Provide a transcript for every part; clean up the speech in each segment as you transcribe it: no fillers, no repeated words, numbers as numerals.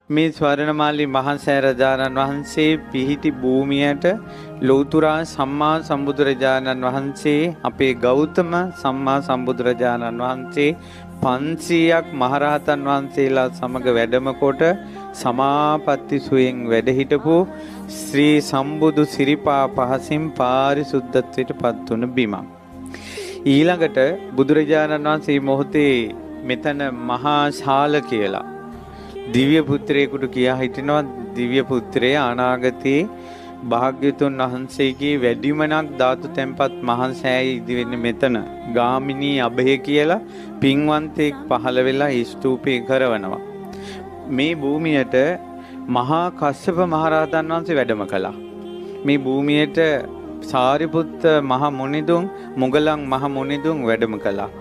මේ ස්වර්ණමාලී මහා සෑරජාණන් වහන්සේ පිහිටි භූමියට ලෞතුරා සම්මා සම්බුදුරජාණන් වහන්සේ අපේ ගෞතම සම්මා සම්බුදුරජාණන් වහන්සේ 500ක් මහරහතන් වහන්සේලා සමග වැඩම කොට සමාපatti සුවයෙන් වැඩ හිටපු ශ්‍රී සම්බුදු සිරිපා පහසින් පාරිසුද්ධත්වයට පත් වුණ බිමක්. ඊළඟට බුදුරජාණන් වහන්සේ මොහොතේ මෙතන මහා ශාල කියලා දිව්‍ය පුත්‍රයෙකුට කියා හිටිනවා. දිව්‍ය පුත්‍රයා අනාගතේ භාග්‍යතුන් වහන්සේගේ වැඩිමනක් ධාතු තැන්පත් මහා සෑය ඉදි වෙන්නේ මෙතන. ගාමිණී අභය කියලා පින්වන්තෙක් පහළ වෙලා ස්තූපේ කරවනවා. මේ භූමියට මහා කස්සප මහරහතන් වහන්සේ වැඩම කළා. මේ භූමියට සාරිපුත්ත මහ මුනිදුන් මුගලන් මහ මුනිදුන් වැඩම කළා.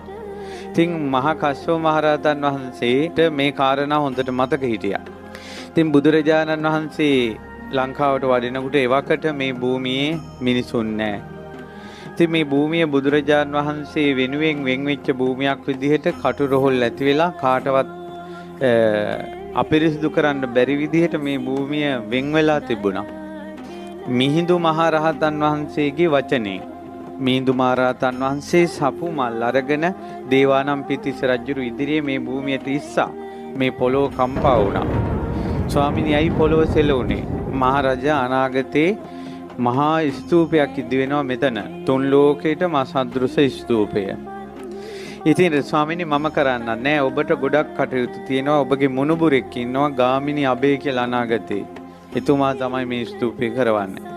ඉතින් මහා කස්සප මහරහතන් වහන්සේට මේ කාරණා හොඳට මතක හිටියා. ඉතින් බුදුරජාණන් වහන්සේ ලංකාවට වඩිනකොට එවකට මේ භූමියේ මිනිසුන් නැහැ. ඉතින් මේ භූමිය බුදුරජාණන් වහන්සේ වෙනුවෙන් වෙන් වෙච්ච භූමියක් විදිහට කටුරොහොල් ඇති වෙලා කාටවත් අපිරිසිදු කරන්න බැරි විදිහට මේ භූමිය වෙන් වෙලා තිබුණා. මිහිඳු මහරහතන් වහන්සේගේ වචනේ මිහිඳු මහරහතන් වහන්සේ සපු මල් අරගෙන දේවානම්පියතිස්ස රජුරු ඉදිරියේ මේ භූමියට ඉස්සා මේ පොළොව කම්පා වුණා. ස්වාමිනී අයි පොළොව සෙලුනේ. මහරජා අනාගතේ මහා ස්තූපයක් ඉදි වෙනවා මෙතන. තුන් ලෝකේටම අසදෘස ස්තූපය. ඉතින් ස්වාමිනී මම කරන්න නෑ. ඔබට ගොඩක් කටයුතු තියෙනවා. ඔබගේ මුණුබුරෙක් ඉන්නවා ගාමිණී අබේ කියලා අනාගතේ. එතුමා තමයි මේ ස්තූපය කරවන්නේ.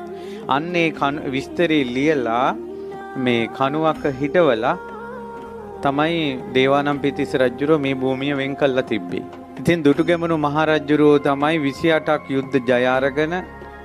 අන්නේ විස්තරේ ලියලා මේ කණුවක හිටවලා තමයි දේවානම්පියතිස්ස රජුරෝ මේ භූමිය වෙන් කළා තිබ්බේ. ඉතින් දුටුගැමුණු මහරජුරෝ තමයි 28ක් යුද්ධ ජය අරගෙන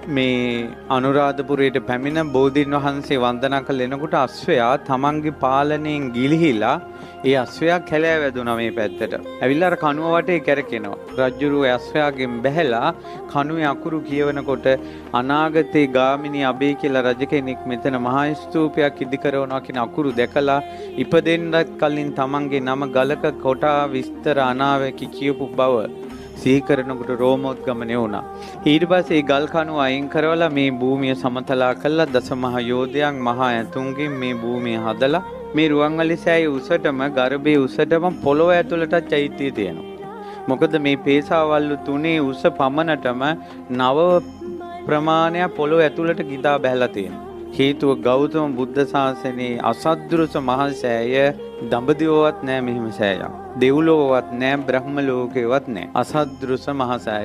මේ අනුරාධපුරයට පැමිණ බෝධීන් වහන්සේ වන්දනා කළ එනකොට අශ්වයා තමන්ගේ පාලනයෙන් ගිලිහිලා ඒ අශ්වයා කැලෑ වැදුනා මේ පැත්තට. ඇවිල්ලා අර කණුව වටේ කැරකෙනවා. රජුරෝ අශ්වයාගෙන් බැහැලා කණුවේ අකුරු කියවනකොට අනාගතේ ගාමිණී අබේ කියලා රජ කෙනෙක් මෙතන මහා ස්තූපයක් ඉදි කරනවා කියන අකුරු දැකලා ඉපදෙන්නත් කලින් තමන්ගේ නම ගලක කොටා විස්තර අනාවකි කියපු බව සිහි කරනකොට රෝමෝද්ගමනය වුණා. ඊට පස්සේ ඒ ගල් කණුව අයින් කරවලා මේ භූමිය සමතලා කළා. දසමහා යෝධයන් මහා ඇතුන්ගෙන් මේ භූමිය හදලා මේ රුවන්වැලි සෑය උසටම ගර්භයේ උසටම පොළොව ඇතුළට චෛත්‍යය තියෙනවා. මොකද මේ පේසාවල්ලු තුනේ උස පමණටම 9 ප්‍රමාණයක් පොළොව ඇතුළට ගිදා බැහැලා තියෙනවා. හේතුව ගෞතම බුද්ධ ශාසනයේ අසද්දෘස මහා සෑය දඹදිවවත් නෑ මෙහිම සෑයක්. දෙව්ලොවවත් නෑ බ්‍රහ්ම ලෝකේවත් නෑ. අසද්දෘස මහා සෑය.